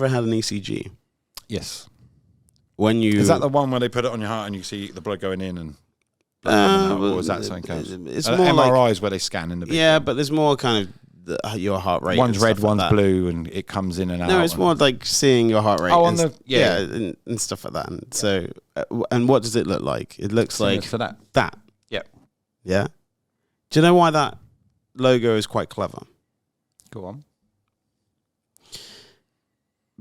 ever had an ECG? Yes. When you Is that the one where they put it on your heart and you see the blood going in and blood coming out, or is that something else? It's more MRIs where they scan in the big thing. but there's more kind of your heart rate. One's red, one's like blue, and it comes in and out. No, it's more like seeing your heart rate. Oh, on the and stuff like that. And so, and what does it look like? It looks like for that. That. Yep. Yeah. Do you know why that logo is quite clever? Go on.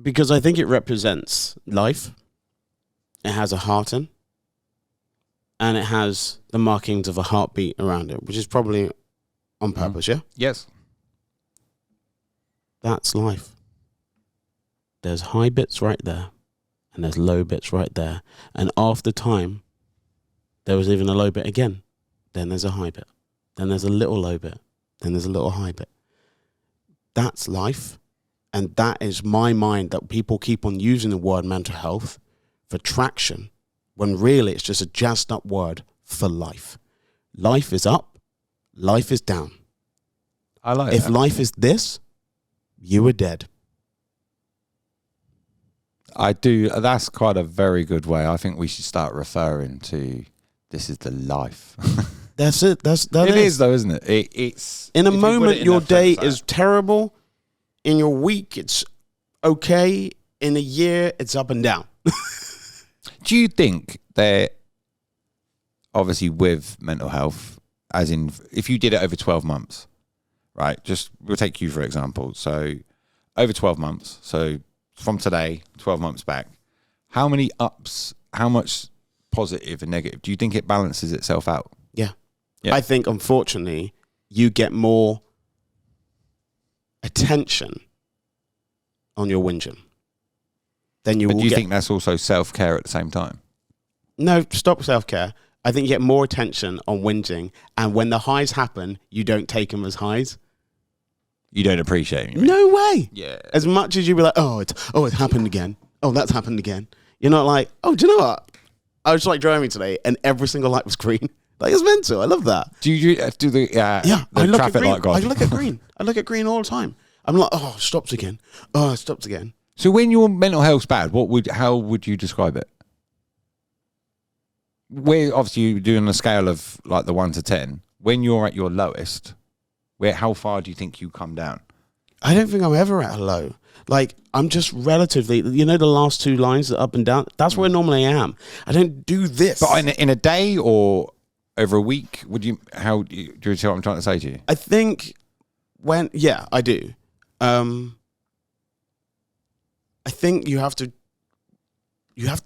Because I think it represents life. It has a heart in, and it has the markings of a heartbeat around it, which is probably on purpose, yeah? Yes. That's life. There's high bits right there, and there's low bits right there. And after time, there was even a low bit again. Then there's a high bit. Then there's a little low bit. Then there's a little high bit. That's life. And that is my mind that people keep on using the word mental health for traction, when really it's just a jazzed up word for life. Life is up, life is down. I like If that. life is this, you are dead. I do. That's quite a very good way. I think we should start referring to this is the life. That's it. It is though, isn't it? It's in a if you put moment, it in your that day sense, is terrible. In your week, it's okay. In a year, it's up and down. Do you think that, obviously with mental health, as in if you did it over 12 months, right? Just we'll take you for example. So over 12 months, so from today, 12 months back, how many ups, how much positive and negative, do you think it balances itself out? Yeah. Yeah. I think, unfortunately, you get more attention on your whinging than you But will do you get. think that's also self-care at the same time? No, stop self-care. I think you get more attention on whinging, and when the highs happen, you don't take them as highs. You don't appreciate it, you mean? No way. Yeah. As much as you be like, it happened again. Oh, that's happened again. You're not like, oh, do you know what? I was like driving today, and every single light was green. Like, it's mental. I love that. Do you do the Yeah, I look at traffic green. light God? I look at green. I look at green all the time. I'm like, oh, it stops again. Oh, it stops again. So when your mental health's bad, how would you describe it? Where obviously you're doing a scale of like the 1 to 10. When you're at your lowest, how far do you think you come down? I don't think I'm ever at a low. Like, I'm just relatively, the last two lines, the up and down, that's where normally I am. I don't do this. But in a day or over a week, do you see what I'm trying to say to you? I think I do. I think you have to,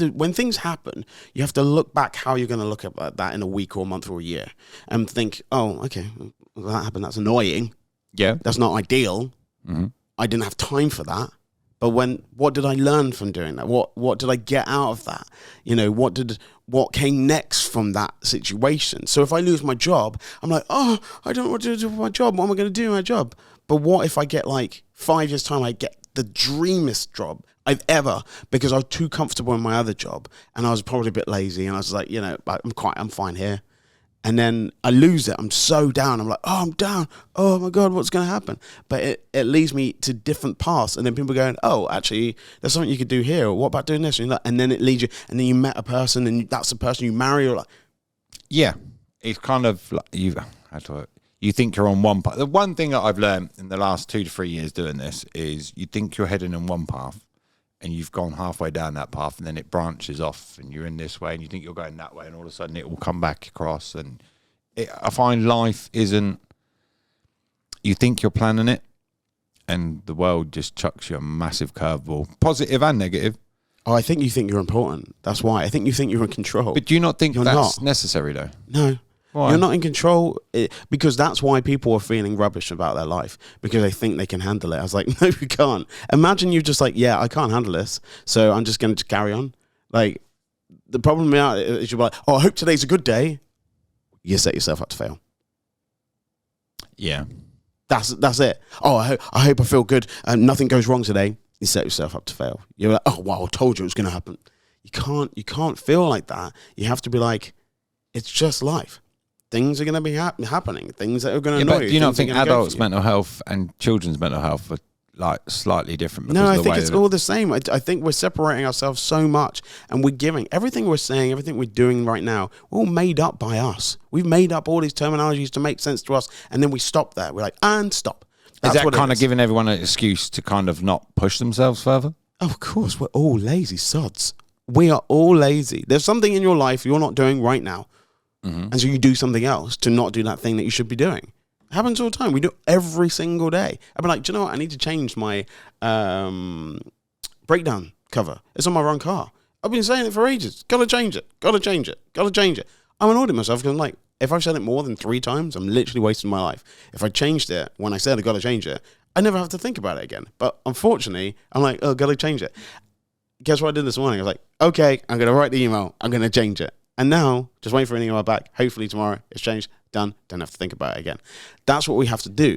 when things happen, you have to look back how you're going to look at that in a week or a month or a year and think, oh, okay, well, that happened. That's annoying. Yeah. That's not ideal. Mm-hmm. I didn't have time for that. But what did I learn from doing that? What did I get out of that? What came next from that situation? So if I lose my job, I'm like, oh, I don't know what to do with my job. What am I going to do with my job? But what if I get like 5 years time, I get the dreamiest job I've ever, because I was too comfortable in my other job and I was probably a bit lazy and I was like, I'm fine here. And then I lose it. I'm so down. I'm like, oh, I'm down. Oh my God, what's going to happen? But it leads me to different paths. And then people are going, oh, actually, there's something you could do here. Or what about doing this? And then it leads you. And then you met a person and that's the person you marry. Or like, yeah, it's kind of like you think you're on one path. The one thing that I've learned in the last 2 to 3 years doing this is you think you're heading in one path and you've gone halfway down that path and then it branches off and you're in this way and you think you're going that way and all of a sudden it will come back across. And I find life isn't, you think you're planning it and the world just chucks you a massive curveball, positive and negative. oh, I think you think you're important. That's why. I think you think you're in control. But do you not think You're that's not. necessary though? No. Why? You're not in control, because that's why people are feeling rubbish about their life, because they think they can handle it. I was like, no, you can't. Imagine you just like, yeah, I can't handle this, so I'm just going to carry on. Like, the problem is you're like, oh, I hope today's a good day. You set yourself up to fail. Yeah. That's it. Oh, I hope I feel good and nothing goes wrong today. You set yourself up to fail. You're like, oh, wow, I told you it was going to happen. You can't feel like that. You have to be like, it's just life. Things are going to be happening. Things that are going to annoy But you. do you not Things are think gonna go adults' for you. mental health and children's mental health are like slightly different? No, I of the think way it's that- all the same. I think we're separating ourselves so much, and we're giving everything we're saying, everything we're doing right now, we're all made up by us. We've made up all these terminologies to make sense to us, and then we stop there. We're like, and stop. Is that what it kind of is. giving everyone an excuse to kind of not push themselves further? Oh, of course, we're all lazy sods. We are all lazy. There's something in your life you're not doing right now, and so you do something else to not do that thing that you should be doing. It happens all the time. We do it every single day. I'd be like, do you know what? I need to change my breakdown cover. It's on my wrong car. I've been saying it for ages. Gotta change it. Gotta change it. Gotta change it. I'm annoyed at myself because I'm like, if I've said it more than 3 times, I'm literally wasting my life. If I changed it when I said I gotta change it, I never have to think about it again. But unfortunately, I'm like, oh, gotta change it. Guess what I did this morning? I was like, okay, I'm gonna write the email. I'm gonna change it. And now, just wait for an email back. Hopefully tomorrow it's changed, done, don't have to think about it again. That's what we have to do.